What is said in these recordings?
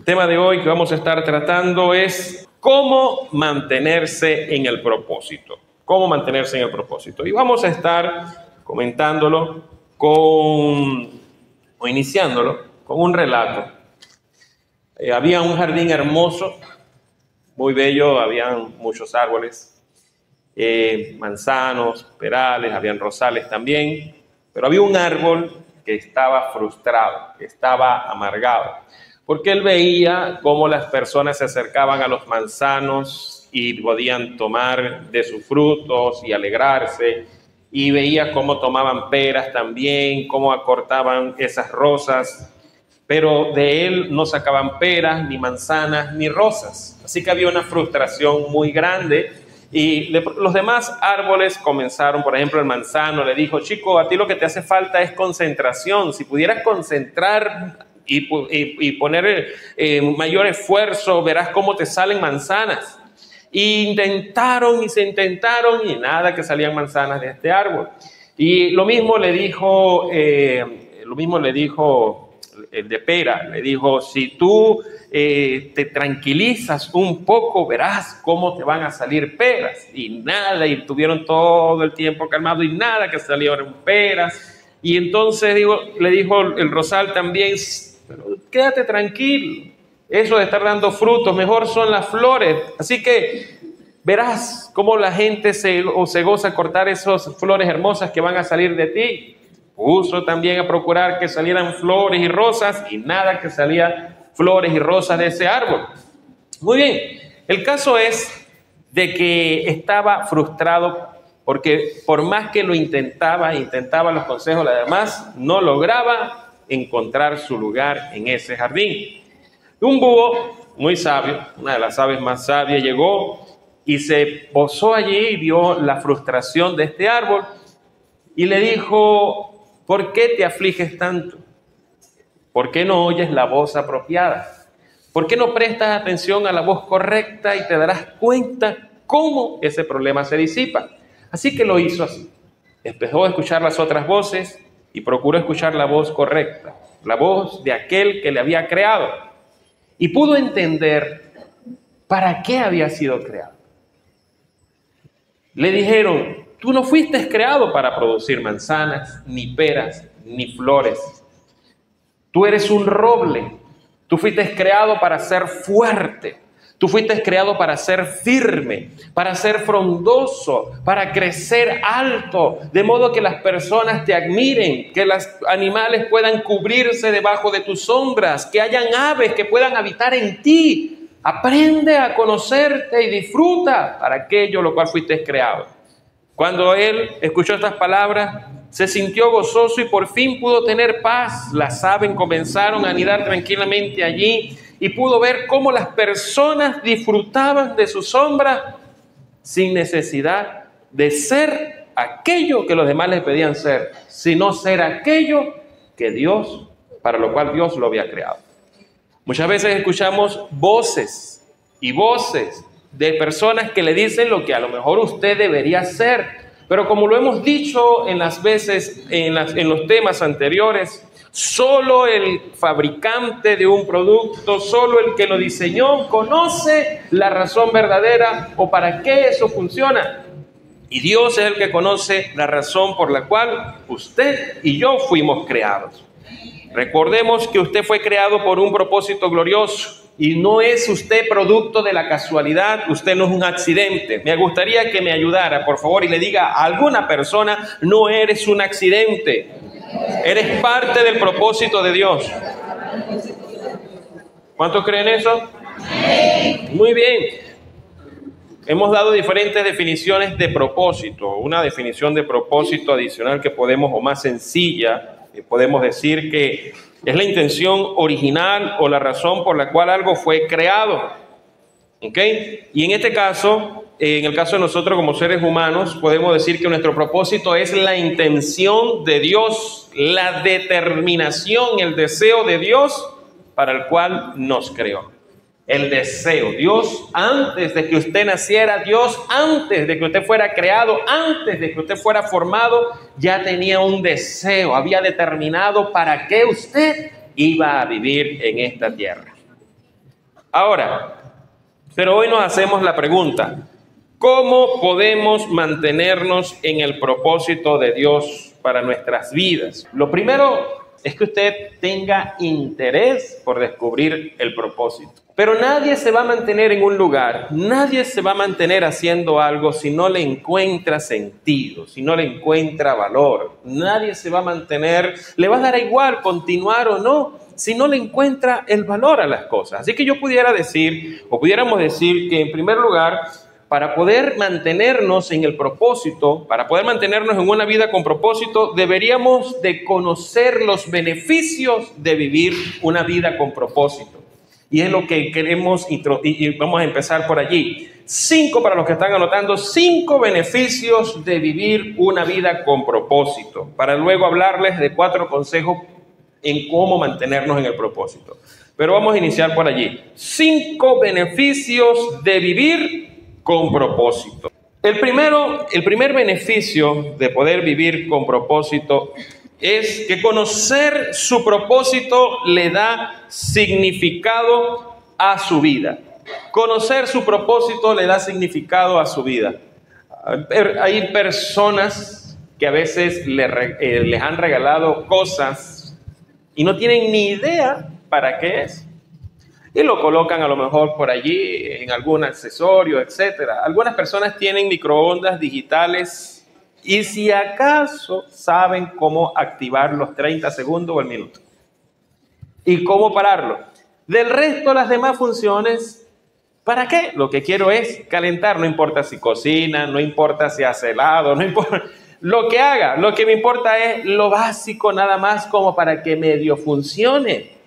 tema de hoy que vamos a estar tratando es cómo mantenerse en el propósito. Cómo mantenerse en el propósito. Y vamos a estar comentándolo o iniciándolo con un relato. Había un jardín hermoso, muy bello, habían muchos árboles, manzanos, perales, habían rosales también, pero había un árbol que estaba frustrado, que estaba amargado, porque él veía cómo las personas se acercaban a los manzanos y podían tomar de sus frutos y alegrarse, y veía cómo tomaban peras también, cómo acortaban esas rosas, pero de él no sacaban peras, ni manzanas, ni rosas. Así que había una frustración muy grande y los demás árboles comenzaron, por ejemplo, el manzano le dijo: chico, a ti lo que te hace falta es concentración. Si pudieras concentrar y poner mayor esfuerzo, verás cómo te salen manzanas. Y intentaron y se intentaron y nada que salían manzanas de este árbol. Y lo mismo le dijo el de pera, le dijo: si tú te tranquilizas un poco, verás cómo te van a salir peras. Y nada, y tuvieron todo el tiempo calmado y nada que salieron peras. Y entonces le dijo el rosal también: pero quédate tranquilo, eso de estar dando frutos, mejor son las flores. Así que verás cómo la gente se goza cortar esas flores hermosas que van a salir de ti. Puso también a procurar que salieran flores y rosas y nada que salía flores y rosas de ese árbol. Muy bien, el caso es de que estaba frustrado porque por más que lo intentaba los consejos de los demás, no lograba encontrar su lugar en ese jardín. Un búho muy sabio, una de las aves más sabias, llegó y se posó allí y vio la frustración de este árbol y le dijo: ¿por qué te afliges tanto? ¿Por qué no oyes la voz apropiada? ¿Por qué no prestas atención a la voz correcta y te darás cuenta cómo ese problema se disipa? Así que lo hizo así. Empezó a escuchar las otras voces y procuró escuchar la voz correcta, la voz de aquel que le había creado. Y pudo entender para qué había sido creado. Le dijeron: tú no fuiste creado para producir manzanas, ni peras, ni flores. Tú eres un roble. Tú fuiste creado para ser fuerte. Tú fuiste creado para ser firme, para ser frondoso, para crecer alto, de modo que las personas te admiren, que los animales puedan cubrirse debajo de tus sombras, que hayan aves que puedan habitar en ti. Aprende a conocerte y disfruta para aquello lo cual fuiste creado. Cuando él escuchó estas palabras, se sintió gozoso y por fin pudo tener paz. Las aves comenzaron a anidar tranquilamente allí y pudo ver cómo las personas disfrutaban de su sombra sin necesidad de ser aquello que los demás les pedían ser, sino ser aquello que Dios, para lo cual Dios lo había creado. Muchas veces escuchamos voces y voces de personas que le dicen lo que a lo mejor usted debería hacer, pero como lo hemos dicho en los temas anteriores, solo el fabricante de un producto, solo el que lo diseñó, conoce la razón verdadera o para qué eso funciona. Y Dios es el que conoce la razón por la cual usted y yo fuimos creados. Recordemos que usted fue creado por un propósito glorioso y no es usted producto de la casualidad, usted no es un accidente. Me gustaría que me ayudara, por favor, y le diga a alguna persona: no eres un accidente, eres parte del propósito de Dios. ¿Cuántos creen eso? Muy bien. Hemos dado diferentes definiciones de propósito. Una definición de propósito adicional que podemos, o más sencilla, podemos decir que es la intención original o la razón por la cual algo fue creado. ¿Ok? Y en este caso, en el caso de nosotros como seres humanos, podemos decir que nuestro propósito es la intención de Dios, la determinación, el deseo de Dios para el cual nos creó. El deseo. Dios, antes de que usted naciera, Dios, antes de que usted fuera creado, antes de que usted fuera formado, ya tenía un deseo, había determinado para qué usted iba a vivir en esta tierra. Ahora, pero hoy nos hacemos la pregunta, ¿cómo podemos mantenernos en el propósito de Dios para nuestras vidas? Lo primero es que usted tenga interés por descubrir el propósito. Pero nadie se va a mantener en un lugar, nadie se va a mantener haciendo algo si no le encuentra sentido, si no le encuentra valor. Nadie se va a mantener, le va a dar igual continuar o no, si no le encuentra el valor a las cosas. Así que yo pudiera decir, o pudiéramos decir que en primer lugar, para poder mantenernos en el propósito, para poder mantenernos en una vida con propósito, deberíamos de conocer los beneficios de vivir una vida con propósito. Y es lo que queremos y vamos a empezar por allí. 5, para los que están anotando, 5 beneficios de vivir una vida con propósito, para luego hablarles de 4 consejos en cómo mantenernos en el propósito. Pero vamos a iniciar por allí. 5 beneficios de vivir con propósito. El primer beneficio de poder vivir con propósito es que conocer su propósito le da significado a su vida. Conocer su propósito le da significado a su vida. Hay personas que a veces les han regalado cosas y no tienen ni idea para qué es. Y lo colocan a lo mejor por allí en algún accesorio, etcétera. Algunas personas tienen microondas digitales y si acaso saben cómo activar los 30 segundos o el minuto y cómo pararlo. Del resto, las demás funciones, ¿para qué? Lo que quiero es calentar, no importa si cocina, no importa si hace helado, no importa lo que haga, lo que me importa es lo básico nada más como para que medio funcione.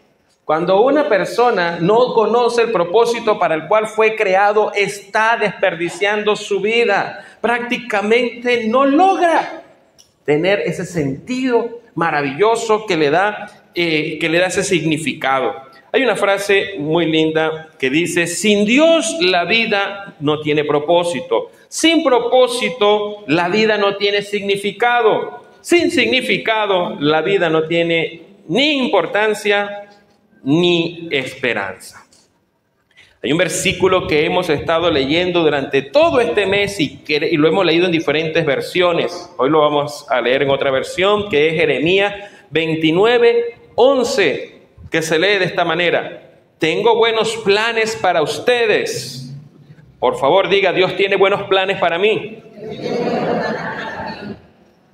Cuando una persona no conoce el propósito para el cual fue creado, está desperdiciando su vida. Prácticamente no logra tener ese sentido maravilloso que le da ese significado. Hay una frase muy linda que dice: sin Dios la vida no tiene propósito. Sin propósito la vida no tiene significado. Sin significado la vida no tiene ni importancia ni esperanza. Hay un versículo que hemos estado leyendo durante todo este mes y lo hemos leído en diferentes versiones. Hoy lo vamos a leer en otra versión, que es Jeremías 29:11, que se lee de esta manera: tengo buenos planes para ustedes. Por favor, diga: Dios tiene buenos planes para mí.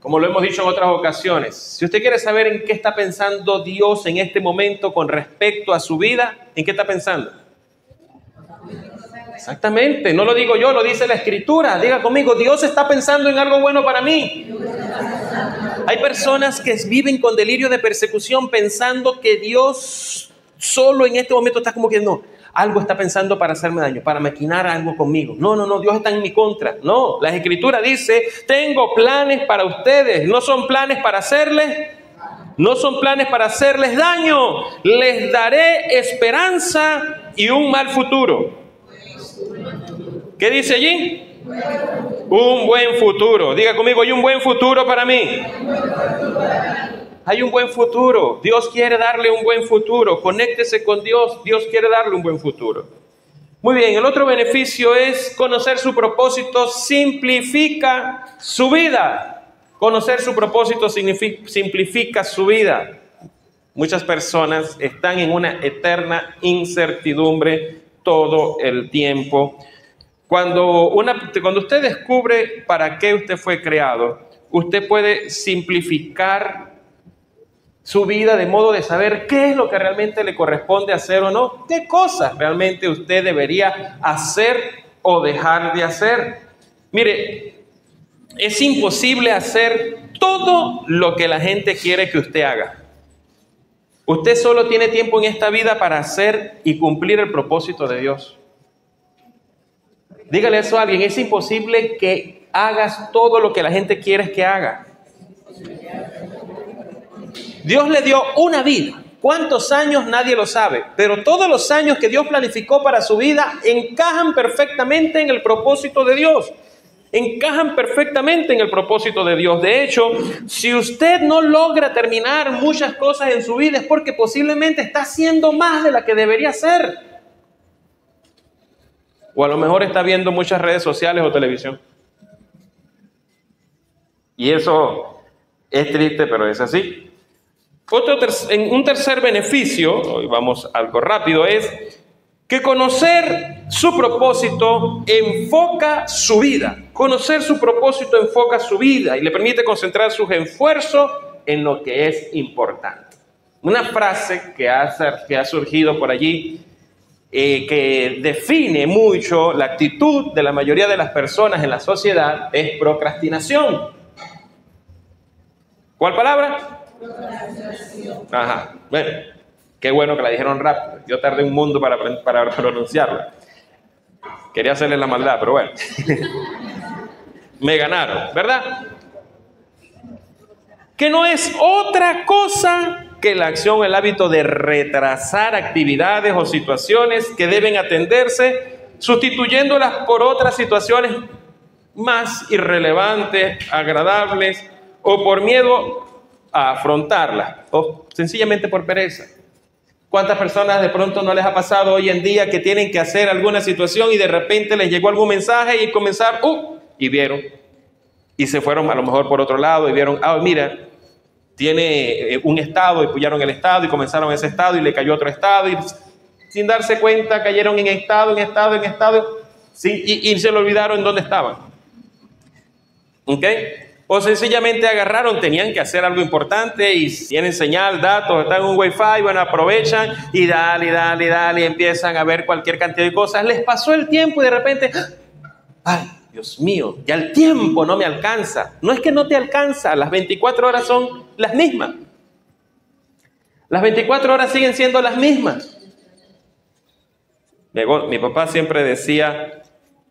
Como lo hemos dicho en otras ocasiones, si usted quiere saber en qué está pensando Dios en este momento con respecto a su vida, ¿en qué está pensando? Exactamente, no lo digo yo, lo dice la Escritura. Diga conmigo: Dios está pensando en algo bueno para mí. Hay personas que viven con delirio de persecución pensando que Dios solo en este momento está como que no, algo está pensando para hacerme daño, para maquinar algo conmigo. No, Dios está en mi contra. No, la Escritura dice: tengo planes para ustedes. No son planes para hacerles daño. Les daré esperanza y un mal futuro. ¿Qué dice allí? Un buen futuro. Diga conmigo: hay un buen futuro para mí. Hay un buen futuro. Dios quiere darle un buen futuro. Conéctese con Dios. Dios quiere darle un buen futuro. Muy bien, el otro beneficio es conocer su propósito simplifica su vida. Conocer su propósito simplifica su vida. Muchas personas están en una eterna incertidumbre todo el tiempo. Cuando usted descubre para qué usted fue creado, usted puede simplificar su vida de modo de saber qué es lo que realmente le corresponde hacer o no, qué cosas realmente usted debería hacer o dejar de hacer. Mire, es imposible hacer todo lo que la gente quiere que usted haga. Usted solo tiene tiempo en esta vida para hacer y cumplir el propósito de Dios. Dígale eso a alguien: es imposible que hagas todo lo que la gente quiere que haga. Dios le dio una vida. ¿Cuántos años? Nadie lo sabe. Pero todos los años que Dios planificó para su vida encajan perfectamente en el propósito de Dios. Encajan perfectamente en el propósito de Dios. De hecho, si usted no logra terminar muchas cosas en su vida es porque posiblemente está haciendo más de la que debería hacer. O a lo mejor está viendo muchas redes sociales o televisión. Y eso es triste, pero es así. Un tercer beneficio, y vamos algo rápido, es que conocer su propósito enfoca su vida. Conocer su propósito enfoca su vida y le permite concentrar sus esfuerzos en lo que es importante. Una frase que ha surgido por allí, que define mucho la actitud de la mayoría de las personas en la sociedad, es procrastinación. ¿Cuál palabra? Procrastinación. Ajá, bueno, qué bueno que la dijeron rápido. Yo tardé un mundo para pronunciarla. Quería hacerle la maldad, pero bueno. Me ganaron, ¿verdad? Que no es otra cosa que la acción, el hábito de retrasar actividades o situaciones que deben atenderse, sustituyéndolas por otras situaciones más irrelevantes, agradables, o por miedo a afrontarlas, o sencillamente por pereza. ¿Cuántas personas de pronto no les ha pasado hoy en día que tienen que hacer alguna situación y de repente les llegó algún mensaje y comenzaron, y vieron, y se fueron a lo mejor por otro lado y vieron, mira, tiene un estado y pullaron el estado y comenzaron ese estado y le cayó otro estado y sin darse cuenta cayeron en estado, sí, y se le olvidaron dónde estaban. ¿Ok? O sencillamente agarraron, tenían que hacer algo importante y tienen señal, datos, están en un wifi, bueno, aprovechan y dale, empiezan a ver cualquier cantidad de cosas. Les pasó el tiempo y de repente, ¡ay, Dios mío! Ya el tiempo no me alcanza. No es que no te alcanza, las 24 horas son las mismas. Las 24 horas siguen siendo las mismas. Mi papá siempre decía,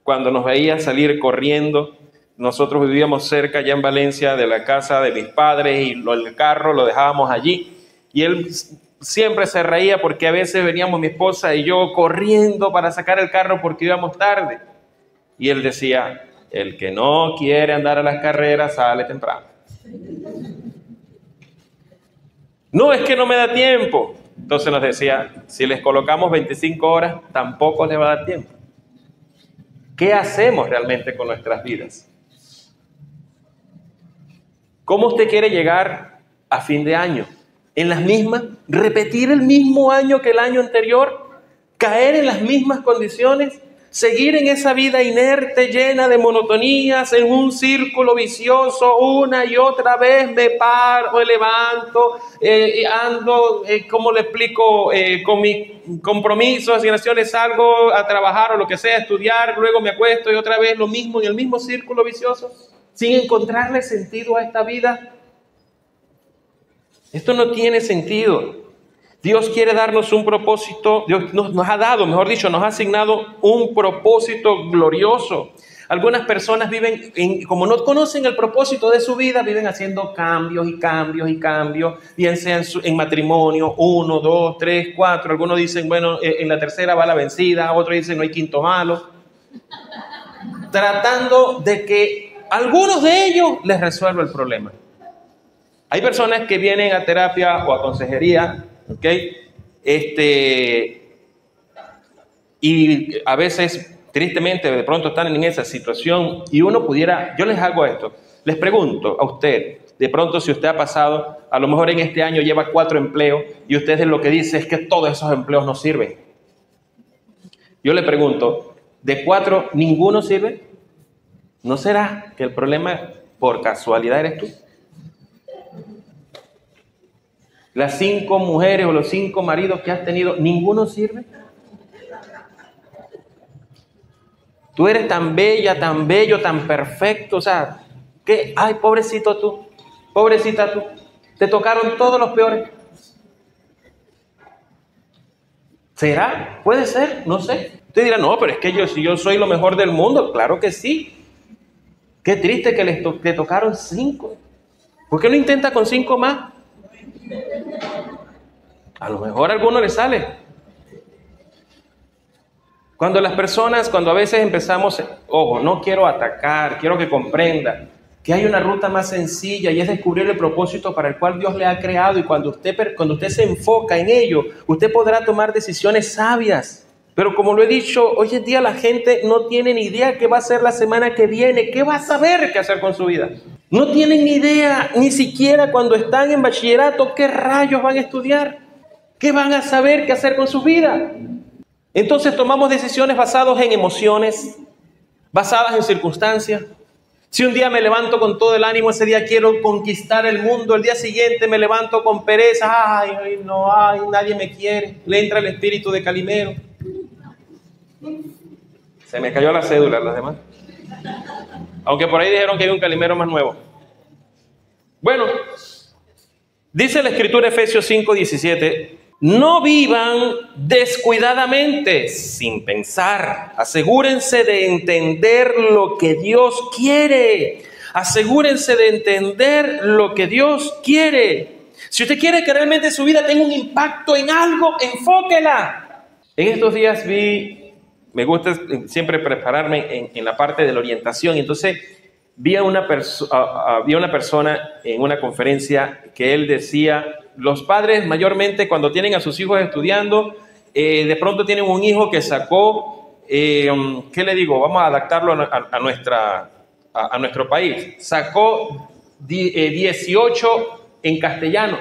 cuando nos veía salir corriendo, nosotros vivíamos cerca, allá en Valencia, de la casa de mis padres y el carro lo dejábamos allí. Y él siempre se reía porque a veces veníamos mi esposa y yo corriendo para sacar el carro porque íbamos tarde. Y él decía, el que no quiere andar a las carreras sale temprano. No, es que no me da tiempo. Entonces nos decía, si les colocamos 25 horas, tampoco les va a dar tiempo. ¿Qué hacemos realmente con nuestras vidas? ¿Cómo usted quiere llegar a fin de año? ¿En las mismas? ¿Repetir el mismo año que el año anterior? ¿Caer en las mismas condiciones? ¿Seguir en esa vida inerte, llena de monotonías, en un círculo vicioso, una y otra vez me paro, me levanto, ando, ¿cómo le explico? Con mis compromisos, asignaciones, salgo a trabajar o lo que sea, a estudiar, luego me acuesto y otra vez lo mismo, en el mismo círculo vicioso, sin encontrarle sentido a esta vida? Esto no tiene sentido. Dios quiere darnos un propósito, Dios nos ha dado, mejor dicho, nos ha asignado un propósito glorioso. Algunas personas viven, como no conocen el propósito de su vida, viven haciendo cambios, bien sea en matrimonio, 1, 2, 3, 4. Algunos dicen, bueno, en la tercera va la vencida, otros dicen no hay quinto malo. Tratando de que algunos de ellos les resuelva el problema. Hay personas que vienen a terapia o a consejería, ¿ok? Y a veces, tristemente, de pronto están en esa situación y uno pudiera, yo les hago esto, les pregunto a usted, de pronto si usted ha pasado, a lo mejor en este año lleva 4 empleos y usted lo que dice es que todos esos empleos no sirven. Yo le pregunto, ¿de 4 ninguno sirve? ¿No será que el problema por casualidad eres tú? Las 5 mujeres o los 5 maridos que has tenido, ¿ninguno sirve? Tú eres tan bella, tan bello, tan perfecto, o sea, ¿qué? Ay, pobrecito tú, pobrecita tú, te tocaron todos los peores. ¿Será? ¿Puede ser? No sé. Usted dirá, no, pero es que si yo soy lo mejor del mundo, claro que sí. Qué triste que le tocaron 5. ¿Por qué no intenta con 5 más? A lo mejor a alguno le sale. Cuando a veces empezamos, ojo, no quiero atacar, quiero que comprenda que hay una ruta más sencilla y es descubrir el propósito para el cual Dios le ha creado, y cuando usted se enfoca en ello, usted podrá tomar decisiones sabias. Pero como lo he dicho, hoy en día la gente no tiene ni idea qué va a hacer la semana que viene, qué va a saber qué hacer con su vida. No tienen ni idea, ni siquiera cuando están en bachillerato, qué rayos van a estudiar, qué van a saber qué hacer con su vida. Entonces tomamos decisiones basadas en emociones, basadas en circunstancias. Si un día me levanto con todo el ánimo, ese día quiero conquistar el mundo, el día siguiente me levanto con pereza, ay, nadie me quiere, le entra el espíritu de Calimero. Se me cayó la cédula, las demás. Aunque por ahí dijeron que hay un Calimero más nuevo. Bueno, dice la Escritura, Efesios 5:17, no vivan descuidadamente, sin pensar. Asegúrense de entender lo que Dios quiere. Asegúrense de entender lo que Dios quiere. Si usted quiere que realmente su vida tenga un impacto en algo, enfóquela. En estos días me gusta siempre prepararme en la parte de la orientación. Entonces vi a una persona en una conferencia que él decía, los padres mayormente cuando tienen a sus hijos estudiando, de pronto tienen un hijo que sacó, ¿qué le digo? Vamos a adaptarlo a nuestro país. Sacó 18 en castellano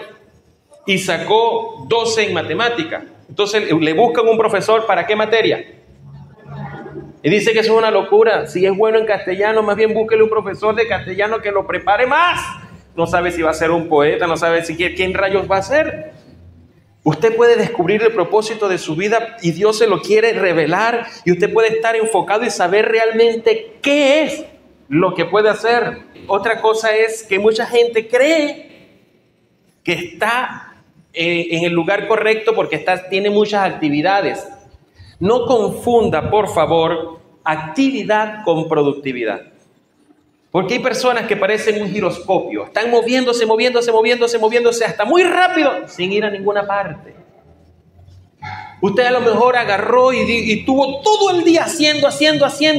y sacó 12 en matemática. Entonces le buscan un profesor ¿para qué materia? Y dice que eso es una locura. Si es bueno en castellano, más bien búsquele un profesor de castellano que lo prepare más. No sabe si va a ser un poeta, no sabe quién rayos va a ser. Usted puede descubrir el propósito de su vida y Dios se lo quiere revelar y usted puede estar enfocado y saber realmente qué es lo que puede hacer. Otra cosa es que mucha gente cree que está en el lugar correcto porque tiene muchas actividades. No confunda, por favor, actividad con productividad. Porque hay personas que parecen un giroscopio, están moviéndose hasta muy rápido sin ir a ninguna parte. Usted a lo mejor agarró y tuvo todo el día haciendo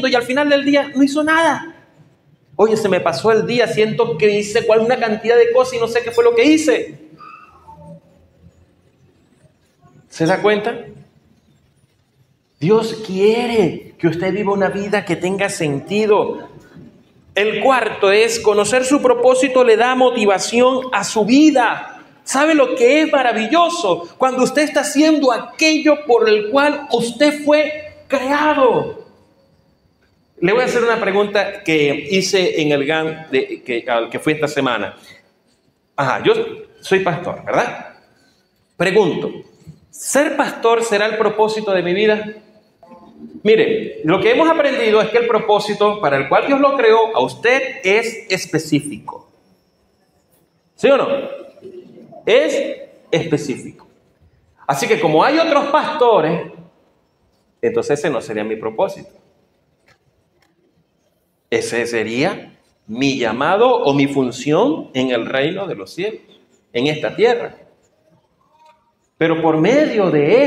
y al final del día no hizo nada. Oye, se me pasó el día, siento que hice una cantidad de cosas y no sé qué fue lo que hice. ¿Se da cuenta? Dios quiere que usted viva una vida que tenga sentido. El cuarto es conocer su propósito le da motivación a su vida. ¿Sabe lo que es maravilloso? Cuando usted está haciendo aquello por el cual usted fue creado. Le voy a hacer una pregunta que hice en el GAN al que fui esta semana. Yo soy pastor, ¿verdad? Pregunto, ¿ser pastor será el propósito de mi vida? Mire, lo que hemos aprendido es que el propósito para el cual Dios lo creó a usted es específico. ¿Sí o no? Es específico. Así que como hay otros pastores, entonces ese no sería mi propósito. Ese sería mi llamado o mi función en el reino de los cielos, en esta tierra. Pero por medio de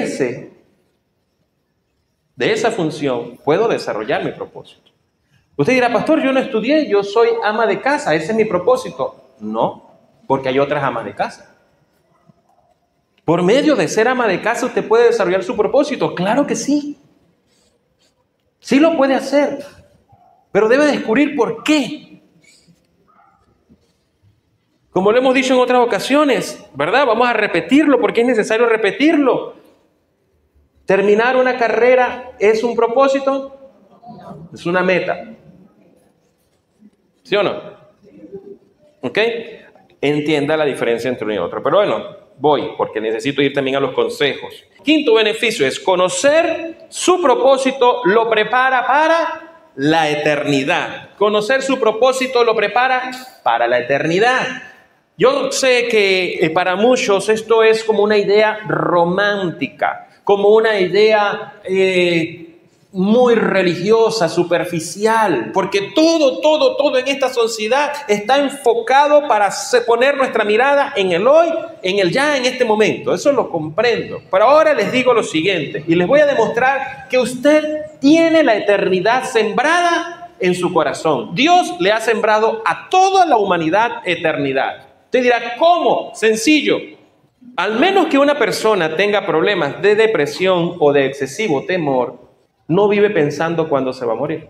esa función, puedo desarrollar mi propósito. Usted dirá, pastor, yo no estudié, yo soy ama de casa, ese es mi propósito. No, porque hay otras amas de casa. Por medio de ser ama de casa, usted puede desarrollar su propósito. Claro que sí. Sí lo puede hacer, pero debe descubrir por qué. Como lo hemos dicho en otras ocasiones, ¿verdad? Vamos a repetirlo porque es necesario repetirlo. ¿Terminar una carrera es un propósito? Es una meta. ¿Sí o no? ¿Ok? Entienda la diferencia entre uno y otro. Pero bueno, voy porque necesito ir también a los consejos. Quinto beneficio es conocer su propósito lo prepara para la eternidad. Conocer su propósito lo prepara para la eternidad. Yo sé que para muchos esto es como una idea romántica, como una idea muy religiosa, superficial, porque todo en esta sociedad está enfocado para poner nuestra mirada en el hoy, en el ya, en este momento. Eso lo comprendo. Pero ahora les digo lo siguiente, y les voy a demostrar que usted tiene la eternidad sembrada en su corazón. Dios le ha sembrado a toda la humanidad eternidad. Usted dirá, ¿cómo? Sencillo. Al menos que una persona tenga problemas de depresión o de excesivo temor, no vive pensando cuándo se va a morir.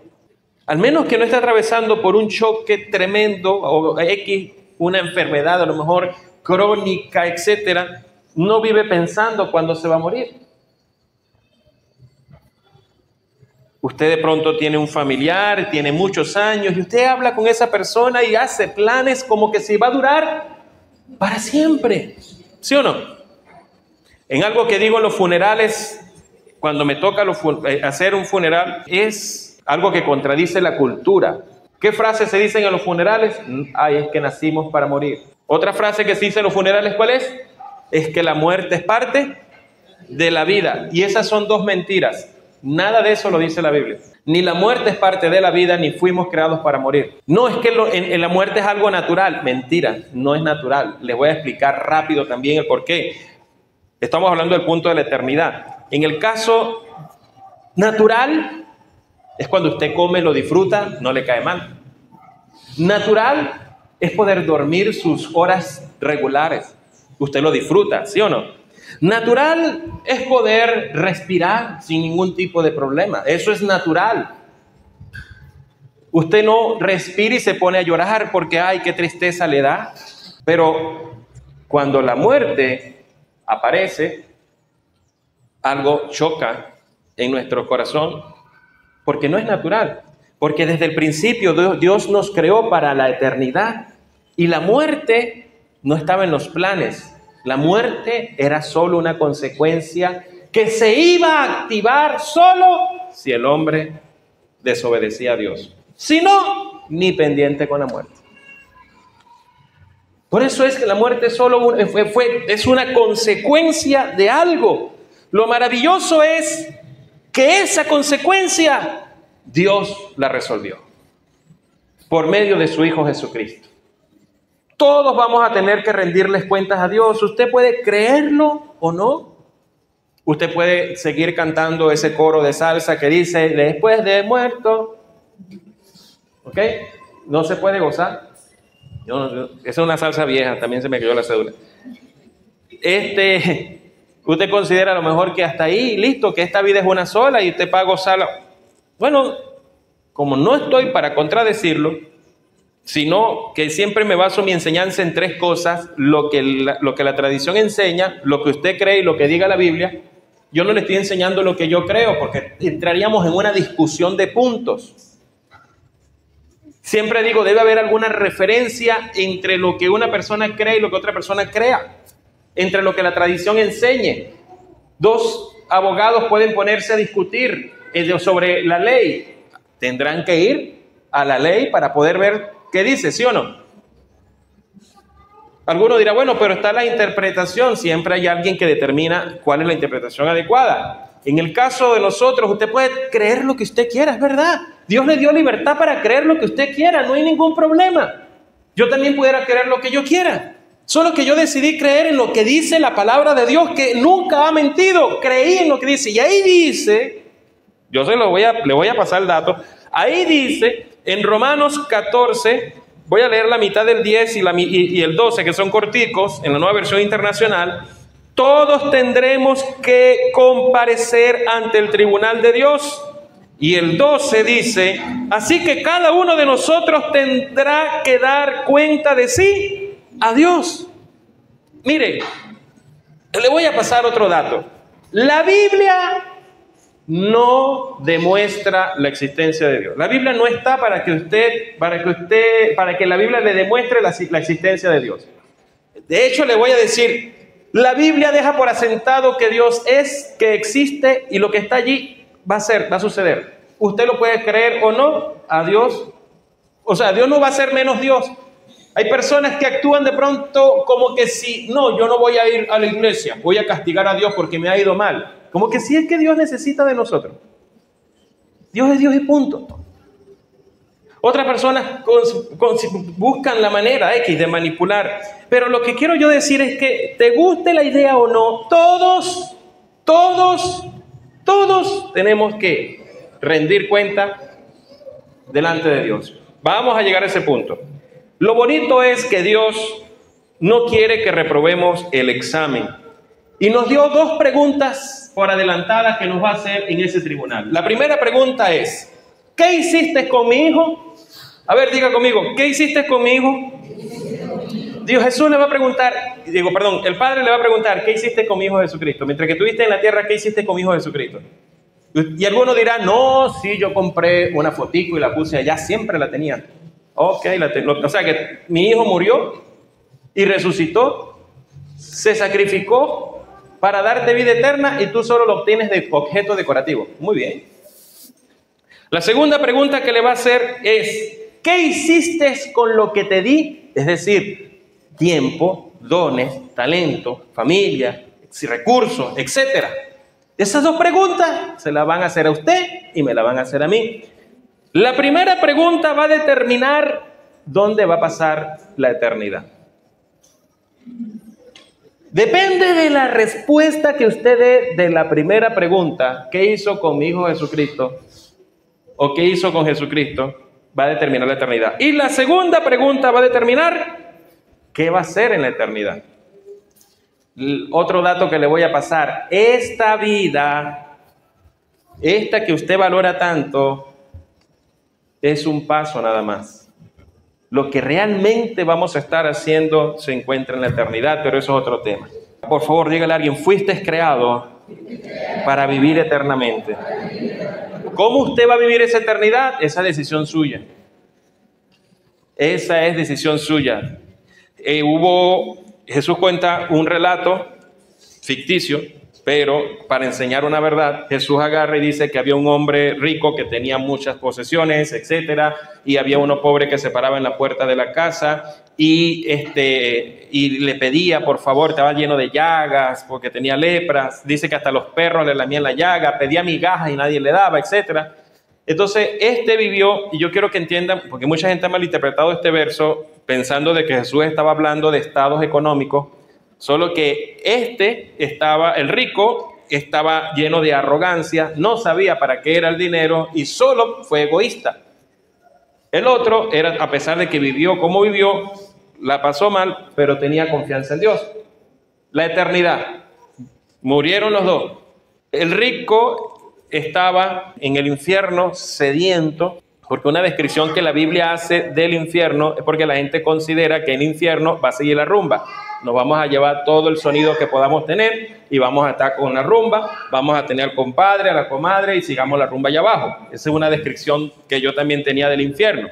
Al menos que no esté atravesando por un choque tremendo o X, una enfermedad a lo mejor crónica, etcétera, no vive pensando cuándo se va a morir. Usted de pronto tiene un familiar, tiene muchos años, y usted habla con esa persona y hace planes como que se va a durar para siempre. ¿Sí o no? En algo que digo en los funerales, cuando me toca hacer un funeral, es algo que contradice la cultura. ¿Qué frases se dicen en los funerales? Ay, es que nacimos para morir. Otra frase que se dice en los funerales, ¿cuál es? Es que la muerte es parte de la vida. Y esas son dos mentiras. Nada de eso lo dice la Biblia. Ni la muerte es parte de la vida, ni fuimos creados para morir. No, es que en la muerte es algo natural. Mentira, no es natural. Les voy a explicar rápido también el por qué. Estamos hablando del punto de la eternidad. En el caso natural, es cuando usted come, lo disfruta, no le cae mal. Natural es poder dormir sus horas regulares. Usted lo disfruta, ¿sí o no? Natural es poder respirar sin ningún tipo de problema. Eso es natural. Usted no respira y se pone a llorar porque, ay, qué tristeza le da. Pero cuando la muerte aparece, algo choca en nuestro corazón porque no es natural. Porque desde el principio Dios nos creó para la eternidad y la muerte no estaba en los planes. La muerte era solo una consecuencia que se iba a activar solo si el hombre desobedecía a Dios. Si no, ni pendiente con la muerte. Por eso es que la muerte solo es una consecuencia de algo. Lo maravilloso es que esa consecuencia Dios la resolvió por medio de su Hijo Jesucristo. Todos vamos a tener que rendirles cuentas a Dios. Usted puede creerlo o no. Usted puede seguir cantando ese coro de salsa que dice, después de muerto. ¿Ok? No se puede gozar. Esa es una salsa vieja, también se me cayó la cédula. Usted considera a lo mejor que hasta ahí, listo, que esta vida es una sola y usted va a gozarla. Bueno, como no estoy para contradecirlo, sino que siempre me baso mi enseñanza en tres cosas: lo que la tradición enseña, lo que usted cree y lo que diga la Biblia. Yo no le estoy enseñando lo que yo creo, porque entraríamos en una discusión de puntos. Siempre digo, debe haber alguna referencia entre lo que una persona cree y lo que otra persona crea, entre lo que la tradición enseñe. Dos abogados pueden ponerse a discutir sobre la ley. Tendrán que ir a la ley para poder ver qué dice, ¿sí o no? Alguno dirá, bueno, pero está la interpretación. Siempre hay alguien que determina cuál es la interpretación adecuada. En el caso de nosotros, usted puede creer lo que usted quiera, es verdad. Dios le dio libertad para creer lo que usted quiera, no hay ningún problema. Yo también pudiera creer lo que yo quiera. Solo que yo decidí creer en lo que dice la palabra de Dios, que nunca ha mentido. Creí en lo que dice. Y ahí dice, yo le voy a pasar el dato. Ahí dice, en Romanos 14, voy a leer la mitad del 10 y el 12, que son corticos, en la Nueva Versión Internacional. Todos tendremos que comparecer ante el tribunal de Dios. Y el 12 dice, así que cada uno de nosotros tendrá que dar cuenta de sí a Dios. Mire, le voy a pasar otro dato. La Biblia no demuestra la existencia de Dios. La Biblia no está para que la Biblia le demuestre la existencia de Dios. De hecho, le voy a decir, la Biblia deja por asentado que Dios es, que existe, y lo que está allí va a suceder. Usted lo puede creer o no, a Dios. O sea, Dios no va a ser menos Dios. Hay personas que actúan de pronto como que si, no, yo no voy a ir a la iglesia, voy a castigar a Dios porque me ha ido mal. Como que si es que Dios necesita de nosotros. Dios es Dios y punto. Otras personas buscan la manera X de manipular. Pero lo que quiero yo decir es que, te guste la idea o no, todos tenemos que rendir cuenta delante de Dios. Vamos a llegar a ese punto. Lo bonito es que Dios no quiere que reprobemos el examen. Y nos dio dos preguntas por adelantadas que nos va a hacer en ese tribunal. La primera pregunta es, ¿qué hiciste con mi hijo? A ver, diga conmigo, ¿qué hiciste con mi hijo? Jesús le va a preguntar, el Padre le va a preguntar, ¿qué hiciste con mi hijo Jesucristo? Mientras que estuviste en la tierra, ¿qué hiciste con mi hijo Jesucristo? Y alguno dirá, no, sí, yo compré una fotico y la puse allá, siempre la tenía. Ok, o sea que mi hijo murió y resucitó, se sacrificó para darte vida eterna y tú solo lo obtienes de objeto decorativo. Muy bien. La segunda pregunta que le va a hacer es, ¿qué hiciste con lo que te di? Es decir, tiempo, dones, talento, familia, recursos, etc. Esas dos preguntas se las van a hacer a usted y me las van a hacer a mí. La primera pregunta va a determinar dónde va a pasar la eternidad. Depende de la respuesta que usted dé de la primera pregunta, ¿qué hizo con mi hijo Jesucristo? ¿O qué hizo con Jesucristo? Va a determinar la eternidad. Y la segunda pregunta va a determinar qué va a hacer en la eternidad. Otro dato que le voy a pasar, esta vida, esta que usted valora tanto, es un paso nada más. Lo que realmente vamos a estar haciendo se encuentra en la eternidad, pero eso es otro tema. Por favor, dígale a alguien, fuiste creado para vivir eternamente. ¿Cómo usted va a vivir esa eternidad? Esa es decisión suya. Esa es decisión suya. Jesús cuenta un relato ficticio, pero para enseñar una verdad, Jesús agarra y dice que había un hombre rico que tenía muchas posesiones, etcétera, y había uno pobre que se paraba en la puerta de la casa y le pedía, por favor, estaba lleno de llagas porque tenía lepras, dice que hasta los perros le lamían la llaga, pedía migajas y nadie le daba, etcétera. Entonces, vivió, y yo quiero que entiendan, porque mucha gente ha malinterpretado este verso pensando de que Jesús estaba hablando de estados económicos, solo que el rico estaba lleno de arrogancia, no sabía para qué era el dinero y solo fue egoísta. El otro a pesar de que vivió como vivió, la pasó mal, pero tenía confianza en Dios. La eternidad. Murieron los dos. El rico estaba en el infierno sediento, porque una descripción que la Biblia hace del infierno es porque la gente considera que el infierno va a seguir la rumba. Nos vamos a llevar todo el sonido que podamos tener y vamos a estar con la rumba, vamos a tener al compadre, a la comadre y sigamos la rumba allá abajo. Esa es una descripción que yo también tenía del infierno.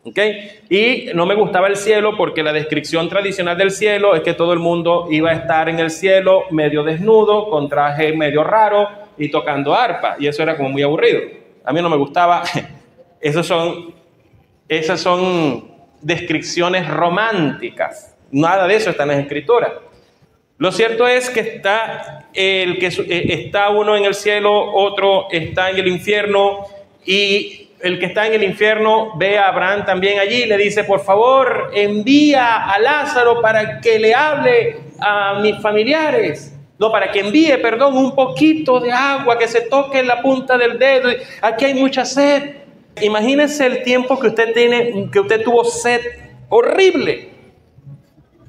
¿Okay? Y no me gustaba el cielo porque la descripción tradicional del cielo es que todo el mundo iba a estar en el cielo medio desnudo, con traje medio raro y tocando arpa. Y eso era como muy aburrido. A mí no me gustaba. Esas son descripciones románticas. Nada de eso está en las escrituras. Lo cierto es que está uno en el cielo, otro está en el infierno, y el que está en el infierno ve a Abraham también allí y le dice, por favor, envía a Lázaro para que le hable a mis familiares. No, para que envíe, un poquito de agua, que se toque en la punta del dedo. Aquí hay mucha sed. Imagínese el tiempo que usted tuvo sed horrible.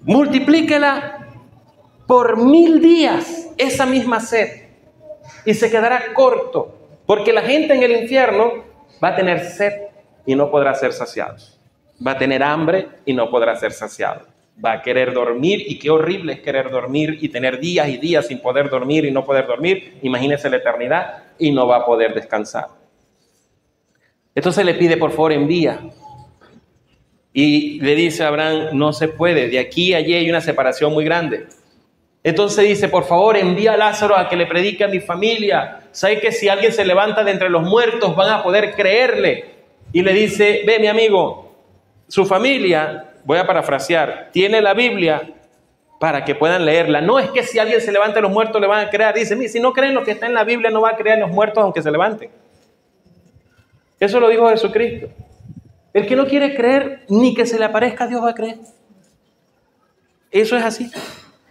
Multiplíquela por 1000 días, esa misma sed, y se quedará corto, porque la gente en el infierno va a tener sed y no podrá ser saciado. Va a tener hambre y no podrá ser saciado. Va a querer dormir, y qué horrible es querer dormir y tener días y días sin poder dormir y no poder dormir. Imagínese la eternidad y no va a poder descansar. Entonces le pide, por favor, envía. Y le dice a Abraham, no se puede, de aquí a allí hay una separación muy grande. Entonces dice, por favor, envía a Lázaro a que le predique a mi familia. Sabe que si alguien se levanta de entre los muertos van a poder creerle. Y le dice, ve mi amigo, su familia, voy a parafrasear, tiene la Biblia para que puedan leerla. No es que si alguien se levanta de los muertos le van a creer. Dice, si no creen lo que está en la Biblia no va a creer en los muertos aunque se levanten. Eso lo dijo Jesucristo. El que no quiere creer ni que se le aparezca a Dios va a creer. Eso es así.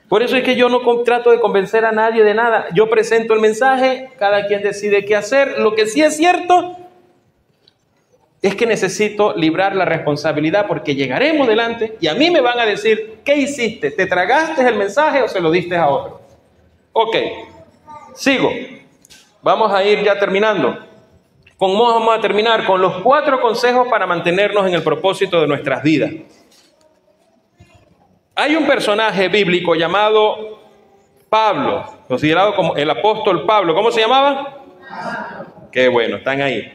Por eso es que yo no trato de convencer a nadie de nada. Yo presento el mensaje, cada quien decide qué hacer. Lo que sí es cierto es que necesito librar la responsabilidad porque llegaremos delante y a mí me van a decir, ¿qué hiciste? ¿Te tragaste el mensaje o se lo diste a otro? Ok, sigo. Vamos a ir ya terminando. Vamos a terminar con los 4 consejos para mantenernos en el propósito de nuestras vidas. Hay un personaje bíblico llamado Pablo, considerado como el apóstol Pablo. ¿Cómo se llamaba? Qué bueno, están ahí.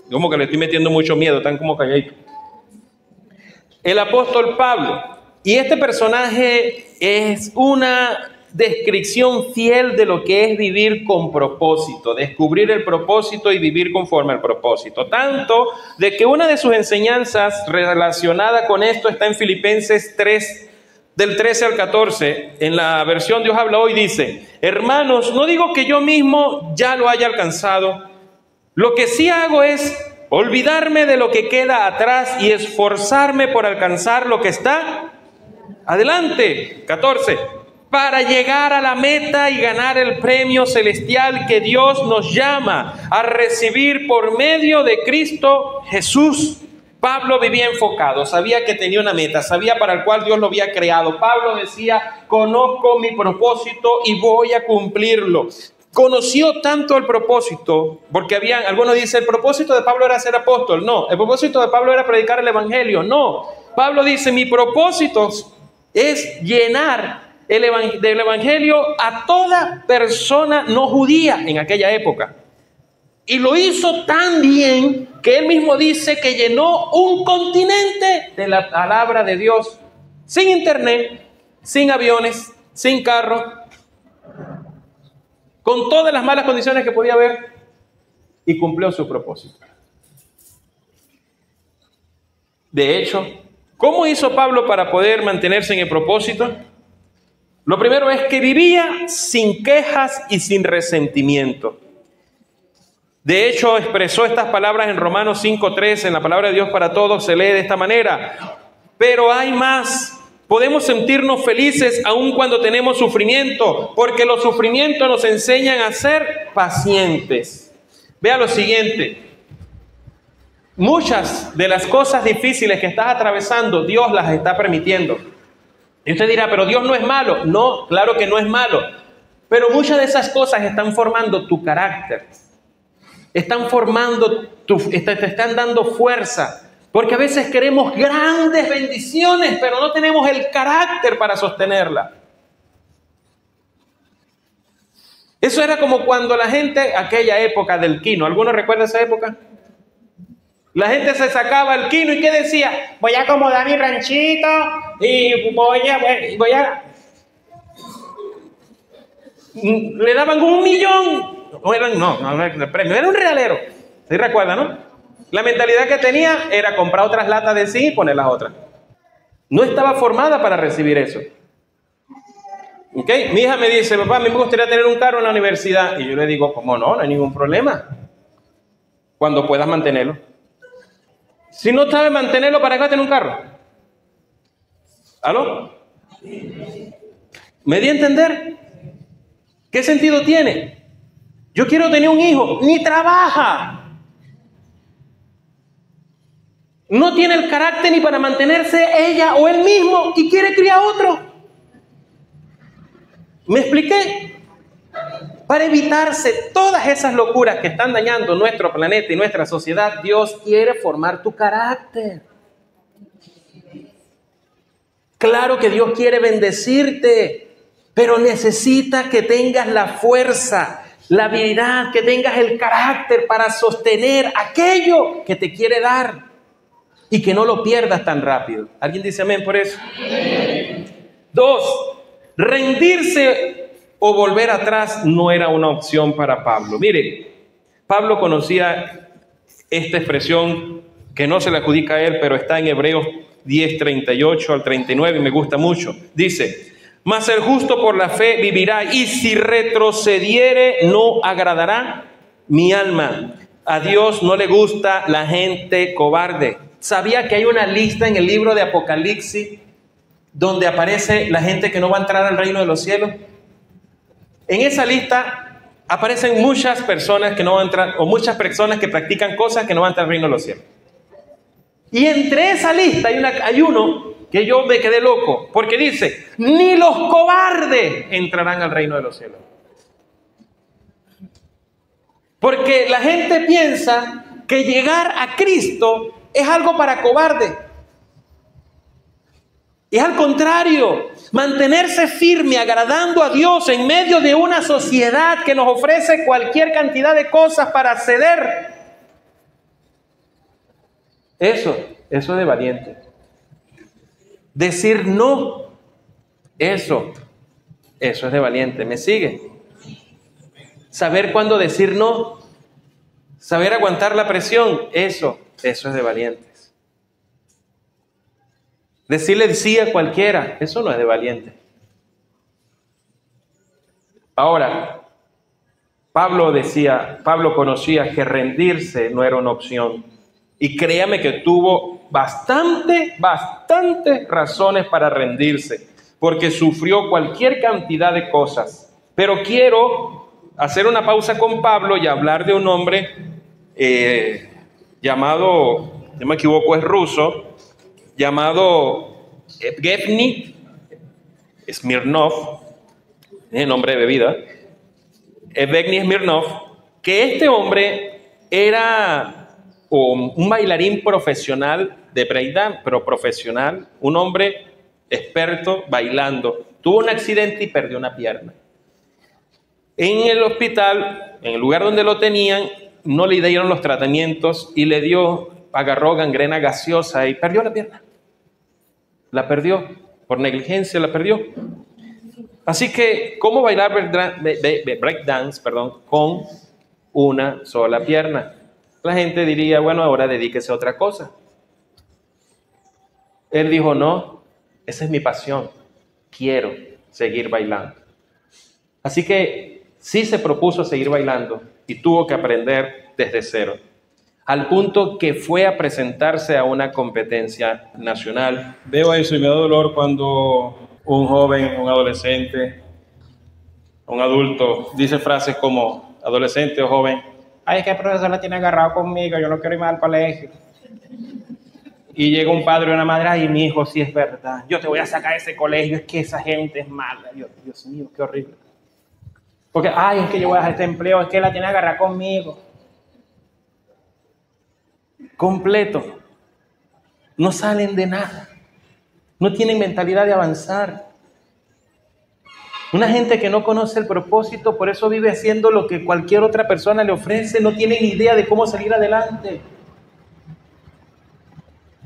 Como que le estoy metiendo mucho miedo, están como calladitos. El apóstol Pablo. Y este personaje es una descripción fiel de lo que es vivir con propósito, descubrir el propósito y vivir conforme al propósito. Tanto de que una de sus enseñanzas relacionada con esto está en Filipenses 3, del 13 al 14, en la versión Dios habla hoy, dice: hermanos, no digo que yo mismo ya lo haya alcanzado. Lo que sí hago es olvidarme de lo que queda atrás y esforzarme por alcanzar lo que está adelante. 14. Para llegar a la meta y ganar el premio celestial que Dios nos llama a recibir por medio de Cristo Jesús. Pablo vivía enfocado, sabía que tenía una meta, sabía para el cual Dios lo había creado. Pablo decía: conozco mi propósito y voy a cumplirlo. Conoció tanto el propósito, porque algunos dicen, el propósito de Pablo era ser apóstol. No, el propósito de Pablo era predicar el evangelio. No, Pablo dice, mi propósito es llenar del evangelio a toda persona no judía en aquella época. Y lo hizo tan bien que él mismo dice que llenó un continente de la palabra de Dios, sin internet, sin aviones, sin carros, con todas las malas condiciones que podía haber, y cumplió su propósito. De hecho, ¿cómo hizo Pablo para poder mantenerse en el propósito? Lo primero es que vivía sin quejas y sin resentimiento. De hecho, expresó estas palabras en Romanos 5:3, en la palabra de Dios para todos, se lee de esta manera: pero hay más. Podemos sentirnos felices aun cuando tenemos sufrimiento, porque los sufrimientos nos enseñan a ser pacientes. Vea lo siguiente: muchas de las cosas difíciles que estás atravesando, Dios las está permitiendo. Y usted dirá, pero Dios no es malo. No, claro que no es malo. Pero muchas de esas cosas están formando tu carácter. Están formando, te están dando fuerza. Porque a veces queremos grandes bendiciones, pero no tenemos el carácter para sostenerla. Eso era como cuando la gente, aquella época del quino, ¿alguno recuerda esa época? La gente se sacaba el quino y ¿qué decía? Voy a acomodar mi ranchito y voy a... Le daban 1 millón. No era el premio, era un realero. ¿Sí recuerda, no? La mentalidad que tenía era comprar otras latas de zinc y poner las otras. No estaba formada para recibir eso. ¿Ok? Mi hija me dice, papá, a mí me gustaría tener un carro en la universidad. Y yo le digo, ¿cómo no? No hay ningún problema. Cuando puedas mantenerlo. Si no sabes mantenerlo, ¿para qué vas a tener un carro? ¿Aló? ¿Me di a entender? ¿Qué sentido tiene? Yo quiero tener un hijo, ni trabaja. No tiene el carácter ni para mantenerse ella o él mismo y quiere criar otro. ¿Me expliqué? Para evitarse todas esas locuras que están dañando nuestro planeta y nuestra sociedad, Dios quiere formar tu carácter. Claro que Dios quiere bendecirte, pero necesita que tengas la fuerza, la habilidad, que tengas el carácter para sostener aquello que te quiere dar y que no lo pierdas tan rápido. ¿Alguien dice amén por eso? Amén. 2, rendirse o volver atrás no era una opción para Pablo. Mire, Pablo conocía esta expresión que no se le adjudica a él, pero está en Hebreos 10:38 al 39 y me gusta mucho. Dice, mas el justo por la fe vivirá, y si retrocediere no agradará mi alma. A Dios no le gusta la gente cobarde. ¿Sabía que hay una lista en el libro de Apocalipsis donde aparece la gente que no va a entrar al reino de los cielos? En esa lista aparecen muchas personas que no van a entrar, o muchas personas que practican cosas que no van a entrar al reino de los cielos. Y entre esa lista hay uno que yo me quedé loco, porque dice, ni los cobardes entrarán al reino de los cielos. Porque la gente piensa que llegar a Cristo es algo para cobardes. Es al contrario, mantenerse firme, agradando a Dios en medio de una sociedad que nos ofrece cualquier cantidad de cosas para ceder. Eso es de valiente. Decir no, eso es de valiente. ¿Me sigue? Saber cuándo decir no, saber aguantar la presión, eso es de valientes. Decirle sí a cualquiera, eso no es de valiente. Ahora, Pablo conocía que rendirse no era una opción. Y créame que tuvo bastante razones para rendirse, porque sufrió cualquier cantidad de cosas. Pero quiero hacer una pausa con Pablo y hablar de un hombre llamado, si no me equivoco, es ruso, llamado Evgeny Smirnov, es el nombre de bebida, Evgeny Smirnov, que este hombre era un bailarín profesional de breakdance, pero profesional, un hombre experto bailando. Tuvo un accidente y perdió una pierna. En el hospital, en el lugar donde lo tenían, no le dieron los tratamientos y agarró gangrena gaseosa y perdió la pierna. La perdió, por negligencia la perdió. Así que, ¿cómo bailar breakdance, con una sola pierna? La gente diría, bueno, ahora dedíquese a otra cosa. Él dijo, no, esa es mi pasión, quiero seguir bailando. Así que sí se propuso seguir bailando y tuvo que aprender desde cero, al punto que fue a presentarse a una competencia nacional. Veo eso y me da dolor cuando un joven, un adolescente, un adulto dice frases como adolescente o joven: ay, es que el profesor la tiene agarrado conmigo, yo no quiero ir más al colegio. Y llega un padre o una madre: ay, mi hijo, sí es verdad, yo te voy a sacar de ese colegio, es que esa gente es mala. Dios mío, qué horrible. Porque, ay, es que yo voy a dejar este empleo, es que la tiene agarrada conmigo. Completo. No salen de nada. No tienen mentalidad de avanzar. Una gente que no conoce el propósito, por eso vive haciendo lo que cualquier otra persona le ofrece, no tiene ni idea de cómo salir adelante.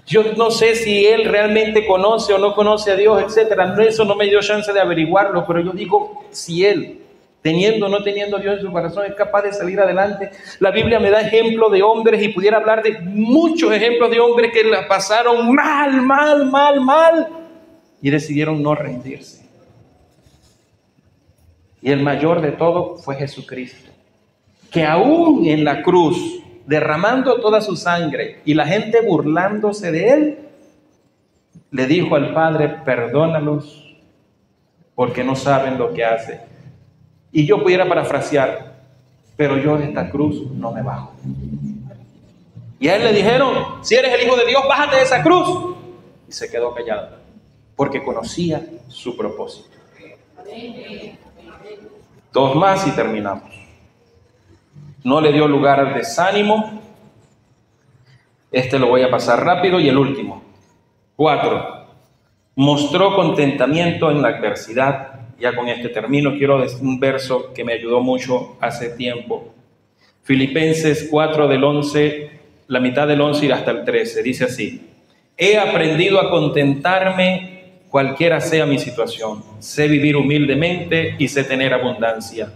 Yo no sé si él realmente conoce o no conoce a Dios, etcétera. Eso no me dio chance de averiguarlo, pero yo digo, si él, teniendo o no teniendo a Dios en su corazón, es capaz de salir adelante. La Biblia me da ejemplo de hombres y pudiera hablar de muchos ejemplos de hombres que la pasaron mal y decidieron no rendirse. Y el mayor de todo fue Jesucristo, que aún en la cruz, derramando toda su sangre y la gente burlándose de él, le dijo al Padre: perdónalos porque no saben lo que hacen. Y yo pudiera parafrasear: pero yo de esta cruz no me bajo. Y a él le dijeron: si eres el Hijo de Dios, bájate de esa cruz. Y se quedó callado, porque conocía su propósito. 2 más y terminamos. No le dio lugar al desánimo. Este lo voy a pasar rápido. Y el último. 4. Mostró contentamiento en la adversidad. Ya con este termino. Quiero decir un verso que me ayudó mucho hace tiempo. Filipenses 4 del 11, la mitad del 11 y hasta el 13. Dice así: he aprendido a contentarme cualquiera sea mi situación. Sé vivir humildemente y sé tener abundancia.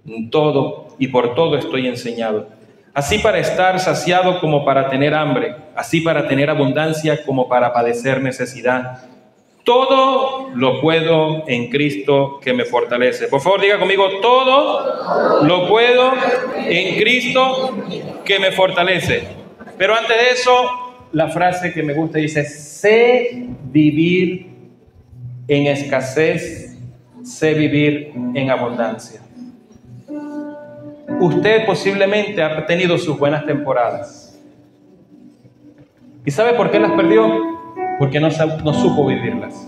En todo y por todo estoy enseñado. Así para estar saciado como para tener hambre. Así para tener abundancia como para padecer necesidad. Todo lo puedo en Cristo que me fortalece. Por favor, diga conmigo: todo lo puedo en Cristo que me fortalece. Pero antes de eso, la frase que me gusta dice: sé vivir en escasez, sé vivir en abundancia. Usted posiblemente ha tenido sus buenas temporadas. ¿Y sabe por qué las perdió? Porque no supo vivirlas.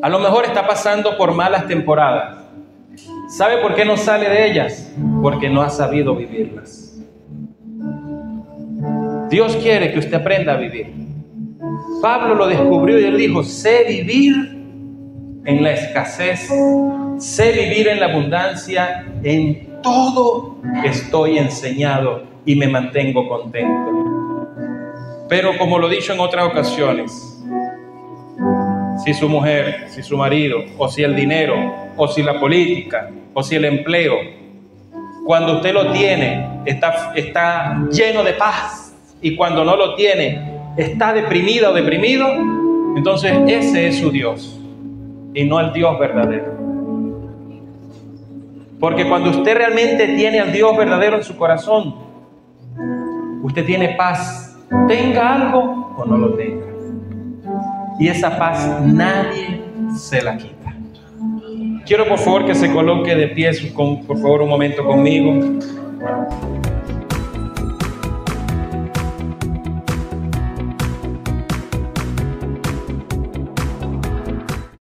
A lo mejor está pasando por malas temporadas. ¿Sabe por qué no sale de ellas? Porque no ha sabido vivirlas. Dios quiere que usted aprenda a vivir. Pablo lo descubrió y él dijo: sé vivir en la escasez, sé vivir en la abundancia, en todo estoy enseñado y me mantengo contento. Pero como lo he dicho en otras ocasiones, si su mujer, si su marido, o si el dinero, o si la política, o si el empleo, cuando usted lo tiene, está lleno de paz, y cuando no lo tiene, está deprimida o deprimido, entonces ese es su Dios, y no el Dios verdadero. Porque cuando usted realmente tiene al Dios verdadero en su corazón, usted tiene paz, tenga algo o no lo tenga. Y esa paz nadie se la quita. Quiero por favor que se coloque de pie, por favor un momento conmigo.